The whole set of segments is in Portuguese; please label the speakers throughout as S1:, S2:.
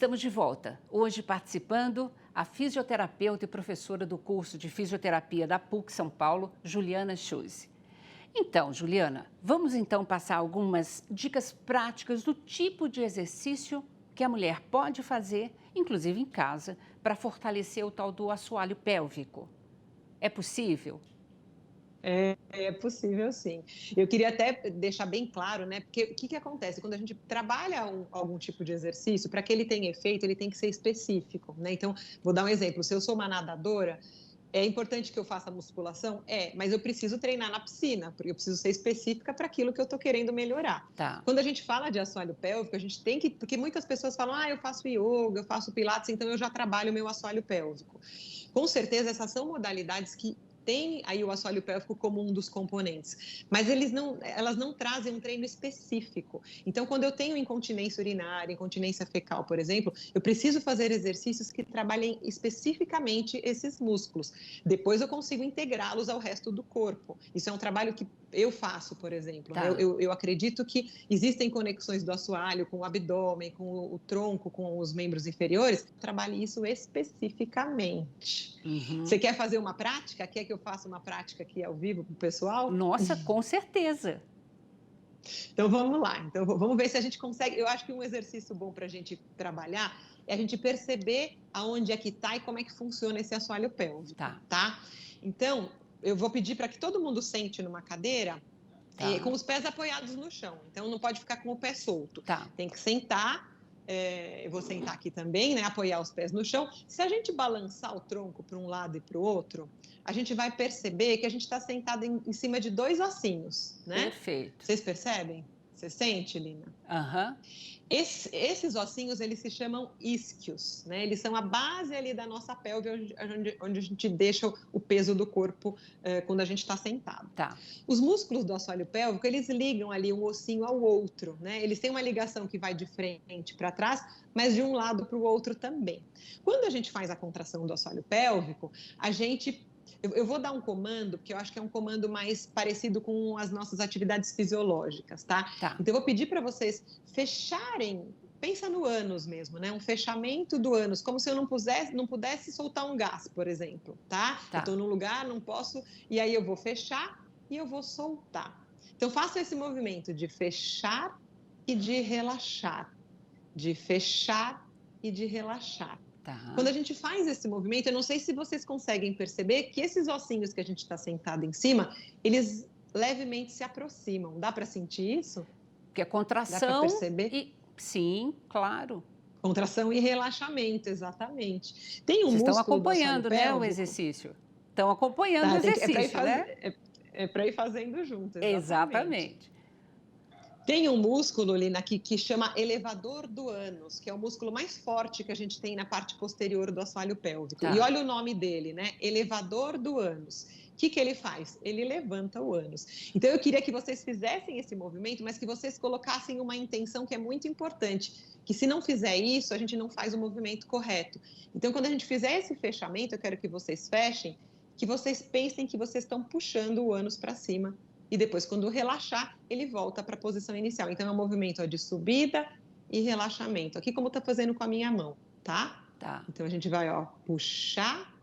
S1: estamos de volta. Hoje participando a fisioterapeuta e professora do curso de fisioterapia da PUC São Paulo, Juliana Schulze. Então, Juliana, vamos então passar algumas dicas práticas do tipo de exercício que a mulher pode fazer, inclusive em casa, para fortalecer o tal do assoalho pélvico. É possível?
S2: É possível, sim. Eu queria até deixar bem claro, né? Porque o que acontece? Quando a gente trabalha algum tipo de exercício, para que ele tenha efeito, ele tem que ser específico, né? Então, vou dar um exemplo. Se eu sou uma nadadora, é importante que eu faça musculação? Mas eu preciso treinar na piscina, porque eu preciso ser específica para aquilo que eu estou querendo melhorar.
S1: Tá.
S2: Quando a gente fala de assoalho pélvico, a gente tem que. Porque muitas pessoas falam, eu faço yoga, eu faço pilates, então eu já trabalho o meu assoalho pélvico. Com certeza, essas são modalidades que tem aí o assoalho pélvico como um dos componentes, mas elas não trazem um treino específico. Então, quando eu tenho incontinência urinária, incontinência fecal, por exemplo, eu preciso fazer exercícios que trabalhem especificamente esses músculos. Depois eu consigo integrá-los ao resto do corpo. Isso é um trabalho que eu faço, por exemplo.
S1: Tá.
S2: Né? Eu acredito que existem conexões do assoalho com o abdômen, com o tronco, com os membros inferiores. Trabalhe isso especificamente.
S1: Uhum.
S2: Você quer fazer uma prática? Quer que eu faça uma prática aqui ao vivo para o pessoal?
S1: Nossa, com certeza.
S2: Então vamos lá. Então vamos ver se a gente consegue. Eu acho que um exercício bom para a gente trabalhar é a gente perceber aonde é que está e como é que funciona esse assoalho pélvico. Tá? Então, eu vou pedir para que todo mundo sente numa cadeira com os pés apoiados no chão. Então não pode ficar com o pé solto. Tem que sentar. Eu vou sentar aqui também, né? Apoiar os pés no chão. Se a gente balançar o tronco para um lado e para o outro, a gente vai perceber que a gente está sentado em cima de dois ossinhos, né?
S1: Perfeito.
S2: Vocês percebem? Você sente, Lina?
S1: Aham.
S2: Esses ossinhos, eles se chamam isquios, né? Eles são a base ali da nossa pelve, onde a gente deixa o peso do corpo quando a gente está sentado. Os músculos do assoalho pélvico, eles ligam ali um ossinho ao outro, né? Eles têm uma ligação que vai de frente para trás, mas de um lado para o outro também. Quando a gente faz a contração do assoalho pélvico, eu vou dar um comando, porque eu acho que é um comando mais parecido com as nossas atividades fisiológicas, tá? Então, eu vou pedir para vocês fecharem, pensa no ânus mesmo, né? Um fechamento do ânus, como se eu não pudesse soltar um gás, por exemplo, tá? Eu estou num lugar, não posso, e aí eu vou fechar e eu vou soltar. Então, faça esse movimento de fechar e de relaxar, de fechar e de relaxar. Quando a gente faz esse movimento, eu não sei se vocês conseguem perceber que esses ossinhos que a gente está sentado em cima, eles levemente se aproximam. Dá para sentir isso?
S1: Porque a contração...
S2: Dá para perceber?
S1: Sim, claro.
S2: Contração e relaxamento, exatamente. Tem um
S1: Vocês
S2: músculo
S1: estão acompanhando,
S2: do assoalho pélvico,
S1: né, o exercício? Estão acompanhando o exercício, né?
S2: É para ir fazendo junto,
S1: Exatamente.
S2: Tem um músculo, Lina, que chama elevador do ânus, que é o músculo mais forte que a gente tem na parte posterior do assoalho pélvico. E olha o nome dele, né? Elevador do ânus. O que ele faz? Ele levanta o ânus. Então, eu queria que vocês fizessem esse movimento, mas que vocês colocassem uma intenção que é muito importante, que se não fizer isso, a gente não faz o movimento correto. Então, quando a gente fizer esse fechamento, eu quero que vocês fechem, que vocês pensem que vocês estão puxando o ânus para cima. E depois, quando relaxar, ele volta para a posição inicial. Então, é um movimento de subida e relaxamento. Aqui, como está fazendo com a minha mão, tá? Então, a gente vai, puxar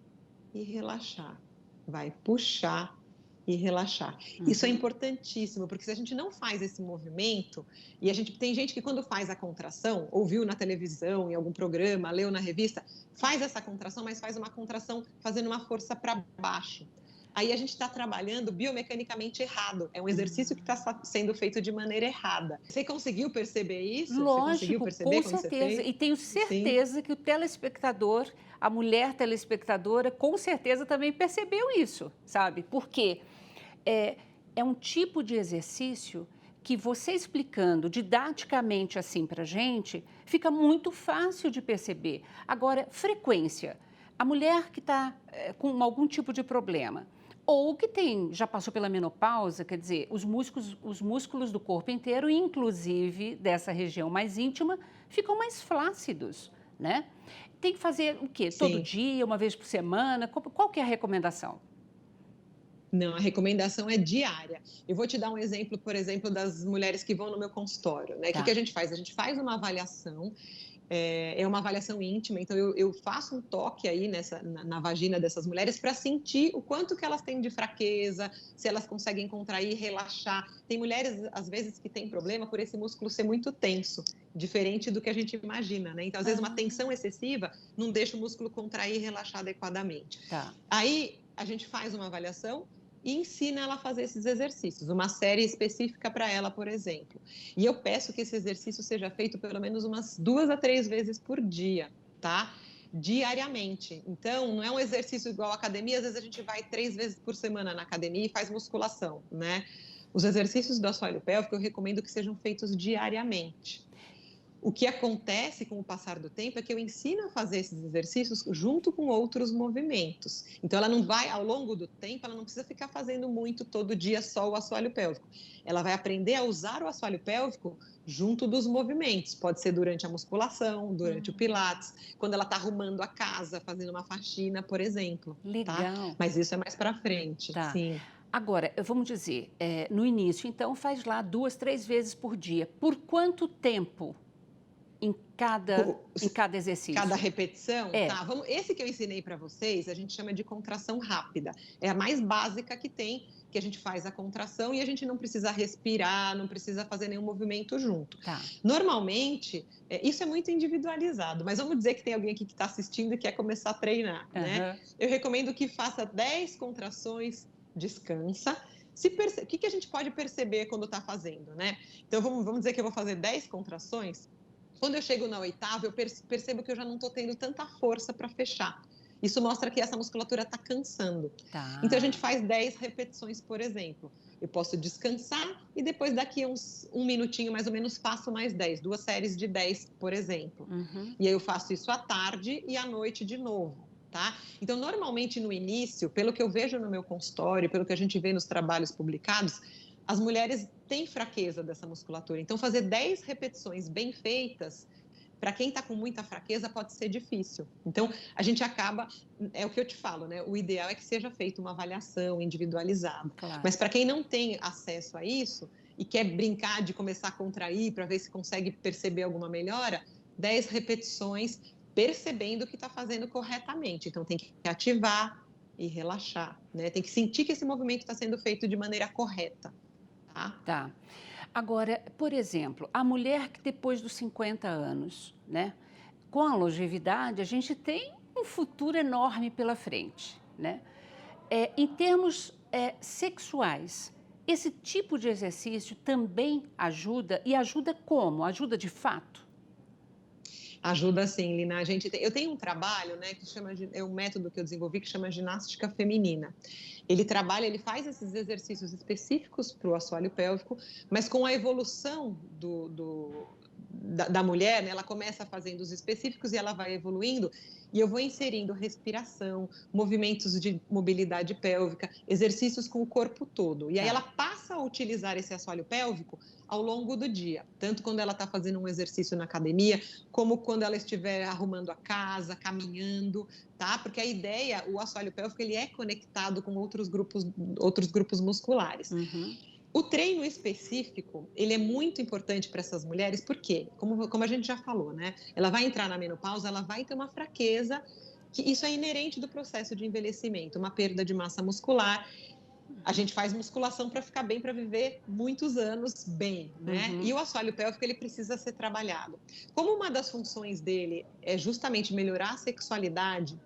S2: e relaxar. Vai puxar e relaxar. Isso é importantíssimo, porque se a gente não faz esse movimento, e tem gente que quando faz a contração, ouviu na televisão, em algum programa, leu na revista, faz essa contração, mas faz uma contração fazendo uma força para baixo. Aí a gente está trabalhando biomecanicamente errado. É um exercício que está sendo feito de maneira errada. Você conseguiu perceber isso?
S1: Lógico,
S2: você conseguiu perceber
S1: com certeza. E tenho certeza que o telespectador, a mulher telespectadora, com certeza também percebeu isso, sabe? Porque é um tipo de exercício que você explicando didaticamente assim para a gente, fica muito fácil de perceber. Agora, frequência. A mulher que está com algum tipo de problema, ou que já passou pela menopausa, quer dizer, os músculos do corpo inteiro, inclusive dessa região mais íntima, ficam mais flácidos, né? Tem que fazer o quê? Todo dia, uma vez por semana? Qual que é a recomendação?
S2: Não, a recomendação é diária. Eu vou te dar um exemplo, por exemplo, das mulheres que vão no meu consultório, né? O que a gente faz? A gente faz uma avaliação É uma avaliação íntima, então eu faço um toque aí na vagina dessas mulheres para sentir o quanto que elas têm de fraqueza, se elas conseguem contrair, relaxar. Tem mulheres, às vezes, que têm problema por esse músculo ser muito tenso, diferente do que a gente imagina, né? Então, às vezes, uma tensão excessiva não deixa o músculo contrair e relaxar adequadamente.
S1: Tá.
S2: Aí, a gente faz uma avaliação e ensina ela a fazer esses exercícios, uma série específica para ela, por exemplo. E eu peço que esse exercício seja feito pelo menos umas 2 a 3 vezes por dia, tá? Diariamente. Então, não é um exercício igual à academia, às vezes a gente vai 3 vezes por semana na academia e faz musculação, né? Os exercícios do assoalho pélvico eu recomendo que sejam feitos diariamente. O que acontece com o passar do tempo é que eu ensino a fazer esses exercícios junto com outros movimentos. Então, ela não vai, ao longo do tempo, ela não precisa ficar fazendo muito todo dia só o assoalho pélvico. Ela vai aprender a usar o assoalho pélvico junto dos movimentos. Pode ser durante a musculação, durante o pilates, quando ela está arrumando a casa, fazendo uma faxina, por exemplo.
S1: Legal.
S2: Tá? Mas isso é mais para frente.
S1: Tá.
S2: Sim.
S1: Agora, vamos dizer, no início, então, faz lá 2, 3 vezes por dia. Por quanto tempo? Em cada exercício.
S2: Cada repetição? Tá, esse que eu ensinei para vocês, a gente chama de contração rápida. É a mais básica que tem, que a gente faz a contração e a gente não precisa respirar, não precisa fazer nenhum movimento junto.
S1: Tá.
S2: Normalmente, isso é muito individualizado, mas vamos dizer que tem alguém aqui que está assistindo e quer começar a treinar, né? Eu recomendo que faça 10 contrações, descansa. O que a gente pode perceber quando está fazendo, né? Então, vamos dizer que eu vou fazer 10 contrações. Quando eu chego na 8ª, eu percebo que eu já não estou tendo tanta força para fechar. Isso mostra que essa musculatura está cansando.
S1: Tá.
S2: Então, a gente faz 10 repetições, por exemplo. Eu posso descansar e depois, daqui um minutinho, mais ou menos, faço mais 10. 2 séries de 10, por exemplo. E aí eu faço isso à tarde e à noite de novo. Tá? Então, normalmente, no início, pelo que eu vejo no meu consultório, pelo que a gente vê nos trabalhos publicados, as mulheres têm fraqueza dessa musculatura. Então, fazer 10 repetições bem feitas, para quem está com muita fraqueza, pode ser difícil. Então, a gente acaba, é o que eu te falo, né? O ideal é que seja feita uma avaliação individualizada.
S1: Claro.
S2: Mas para quem não tem acesso a isso e quer brincar de começar a contrair para ver se consegue perceber alguma melhora, 10 repetições, percebendo que está fazendo corretamente. Então, tem que ativar e relaxar, né? Tem que sentir que esse movimento está sendo feito de maneira correta.
S1: Tá. Agora, por exemplo, a mulher que depois dos 50 anos, né? Com a longevidade, a gente tem um futuro enorme pela frente, né? Em termos sexuais, esse tipo de exercício também ajuda, e ajuda como? Ajuda de fato?
S2: Ajuda sim, Lina. Eu tenho um trabalho, né, que é um método que eu desenvolvi que chama ginástica feminina. Ele faz esses exercícios específicos para o assoalho pélvico, mas com a evolução da mulher, né, ela começa fazendo os específicos e ela vai evoluindo, e eu vou inserindo respiração, movimentos de mobilidade pélvica, exercícios com o corpo todo. E aí ela passa a utilizar esse assoalho pélvico ao longo do dia, tanto quando ela está fazendo um exercício na academia, como quando ela estiver arrumando a casa, caminhando, tá? Porque a ideia, o assoalho pélvico, ele é conectado com outros grupos musculares. O treino específico, ele é muito importante para essas mulheres, porque, como a gente já falou, né? Ela vai entrar na menopausa, ela vai ter uma fraqueza, que isso é inerente do processo de envelhecimento, uma perda de massa muscular. A gente faz musculação para ficar bem, para viver muitos anos bem, né? E o assoalho pélvico, ele precisa ser trabalhado. Como uma das funções dele é justamente melhorar a sexualidade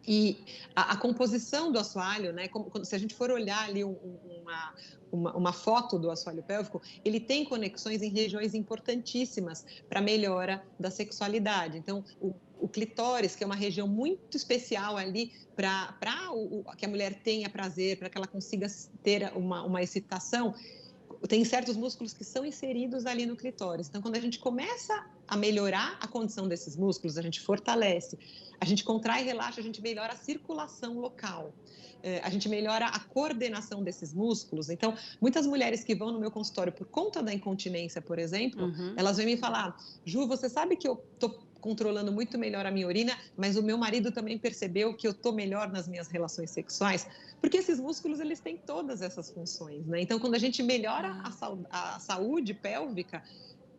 S2: e a composição do assoalho, né? Se a gente for olhar ali uma foto do assoalho pélvico, ele tem conexões em regiões importantíssimas para a melhora da sexualidade. Então, o clitóris, que é uma região muito especial ali para que a mulher tenha prazer, para que ela consiga ter uma excitação, tem certos músculos que são inseridos ali no clitóris. Então, quando a gente começa a melhorar a condição desses músculos, a gente fortalece, a gente contrai e relaxa, a gente melhora a circulação local. A gente melhora a coordenação desses músculos. Então, muitas mulheres que vão no meu consultório por conta da incontinência, por exemplo, elas vêm me falar: Ju, você sabe que eu estou controlando muito melhor a minha urina, mas o meu marido também percebeu que eu estou melhor nas minhas relações sexuais, porque esses músculos, eles têm todas essas funções, né? Então, quando a gente melhora a saúde pélvica,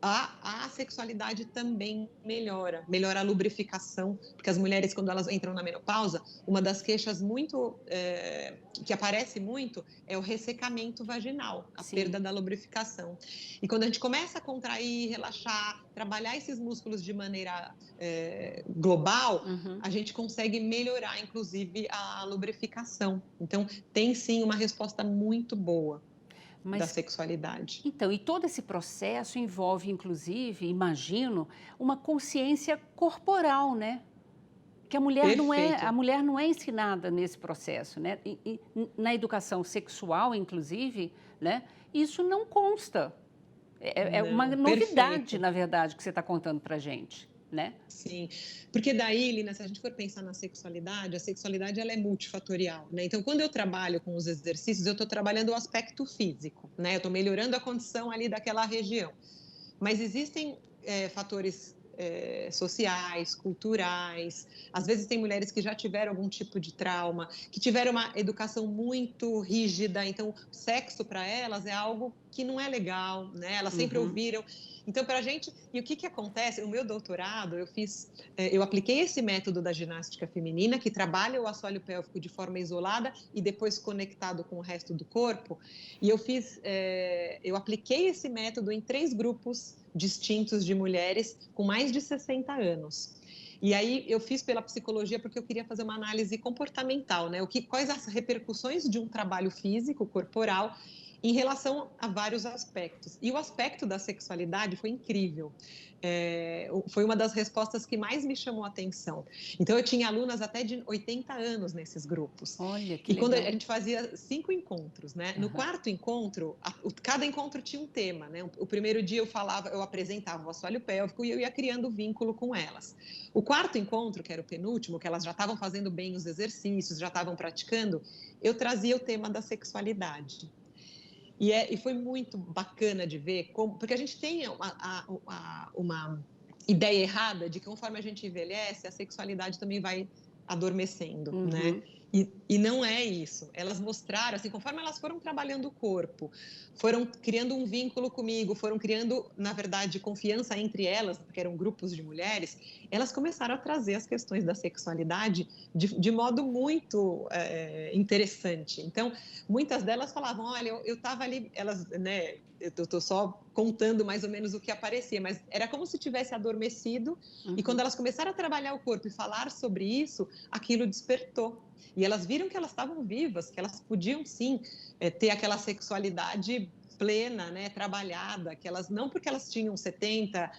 S2: a sexualidade também melhora a lubrificação, porque as mulheres, quando elas entram na menopausa, uma das queixas que aparece muito é o ressecamento vaginal, a
S1: Sim.
S2: perda da lubrificação. E quando a gente começa a contrair, relaxar, trabalhar esses músculos de maneira global, a gente consegue melhorar, inclusive, a lubrificação. Então, tem sim uma resposta muito boa da sexualidade.
S1: Então, e todo esse processo envolve, inclusive, imagino, uma consciência corporal, né? Que a mulher não é ensinada nesse processo, né? E na educação sexual, inclusive, né? Isso não consta. É uma novidade, na verdade, que você está contando para a gente, né?
S2: Sim, porque daí, Lina, se a gente for pensar na sexualidade, a sexualidade ela é multifatorial, né? Então, quando eu trabalho com os exercícios, eu estou trabalhando o aspecto físico, né? Eu estou melhorando a condição ali daquela região. Mas existem fatores sociais, culturais. Às vezes tem mulheres que já tiveram algum tipo de trauma, que tiveram uma educação muito rígida, então sexo para elas é algo que não é legal, né? Elas sempre ouviram. Então, para a gente, e o que acontece? No meu doutorado, eu apliquei esse método da ginástica feminina, que trabalha o assoalho pélvico de forma isolada e depois conectado com o resto do corpo. E eu apliquei esse método em 3 grupos distintos de mulheres com mais de 60 anos. E aí eu fiz pela psicologia porque eu queria fazer uma análise comportamental, né? Quais as repercussões de um trabalho físico, corporal, em relação a vários aspectos. E o aspecto da sexualidade foi incrível. Foi uma das respostas que mais me chamou a atenção. Então, eu tinha alunas até de 80 anos nesses grupos.
S1: Olha, que
S2: e
S1: legal.
S2: quando a gente fazia 5 encontros, né? No quarto encontro, cada encontro tinha um tema, né? O primeiro dia eu apresentava o assoalho pélvico e eu ia criando vínculo com elas. O quarto encontro, que era o penúltimo, que elas já estavam fazendo bem os exercícios, já estavam praticando, eu trazia o tema da sexualidade. E foi muito bacana de ver, porque a gente tem uma ideia errada de que conforme a gente envelhece, a sexualidade também vai adormecendo, né? E não é isso. Elas mostraram, assim, conforme elas foram trabalhando o corpo, foram criando um vínculo comigo, foram criando, na verdade, confiança entre elas, porque eram grupos de mulheres, elas começaram a trazer as questões da sexualidade de modo muito interessante. Então, muitas delas falavam, olha, eu estava ali, elas, né, eu estou só contando mais ou menos o que aparecia, mas era como se tivesse adormecido, e quando elas começaram a trabalhar o corpo e falar sobre isso, aquilo despertou. E elas viram que elas estavam vivas, que elas podiam sim ter aquela sexualidade plena, né, trabalhada, que elas não porque elas tinham 70,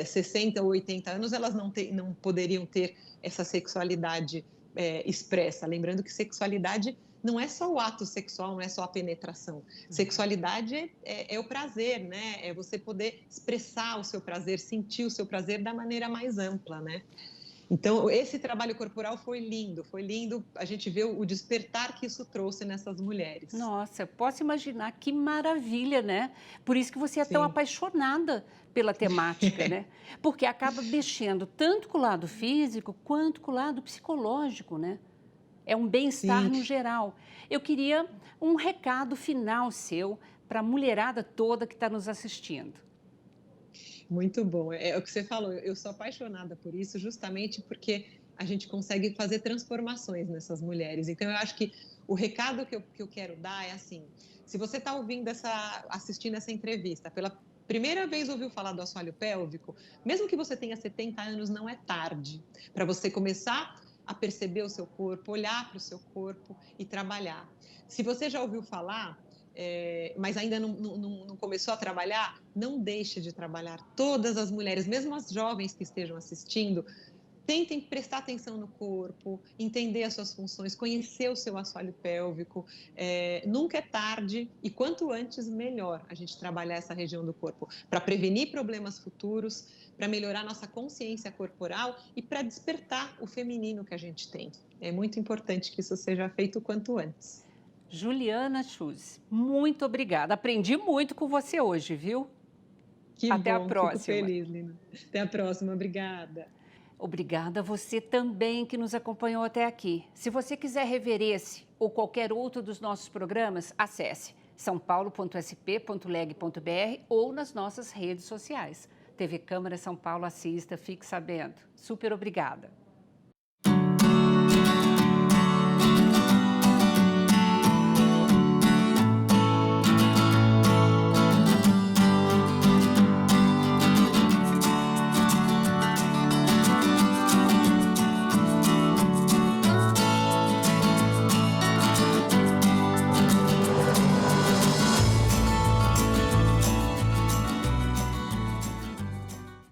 S2: 60 ou 80 anos, elas não poderiam ter essa sexualidade expressa. Lembrando que sexualidade não é só o ato sexual, não é só a penetração. Sexualidade é o prazer, né? É você poder expressar o seu prazer, sentir o seu prazer da maneira mais ampla, né? Então, esse trabalho corporal foi lindo a gente vê o despertar que isso trouxe nessas mulheres.
S1: Nossa, posso imaginar, que maravilha, né? Por isso que você é tão
S2: Sim.
S1: apaixonada pela temática, né? Porque acaba mexendo tanto com o lado físico quanto com o lado psicológico, né? É um bem-estar no geral. Eu queria um recado final seu para a mulherada toda que está nos assistindo.
S2: Muito bom. É o que você falou, eu sou apaixonada por isso justamente porque a gente consegue fazer transformações nessas mulheres. Então, eu acho que o recado que eu quero dar é assim, se você está assistindo essa entrevista, pela primeira vez ouviu falar do assoalho pélvico, mesmo que você tenha 70 anos, não é tarde para você começar a perceber o seu corpo, olhar para o seu corpo e trabalhar. Se você já ouviu falar, mas ainda não começou a trabalhar, não deixe de trabalhar. Todas as mulheres, mesmo as jovens que estejam assistindo, tentem prestar atenção no corpo, entender as suas funções, conhecer o seu assoalho pélvico. Nunca é tarde e quanto antes, melhor a gente trabalhar essa região do corpo para prevenir problemas futuros, para melhorar nossa consciência corporal e para despertar o feminino que a gente tem. É muito importante que isso seja feito o quanto antes.
S1: Juliana Schultz, muito obrigada. Aprendi muito com você hoje, viu?
S2: Que
S1: Até a
S2: bom, fico
S1: próxima.
S2: feliz, Lina. Até a próxima, obrigada.
S1: Obrigada a você também que nos acompanhou até aqui. Se você quiser rever esse ou qualquer outro dos nossos programas, acesse sãopaulo.sp.leg.br ou nas nossas redes sociais. TV Câmara São Paulo, assista, fique sabendo. Super obrigada.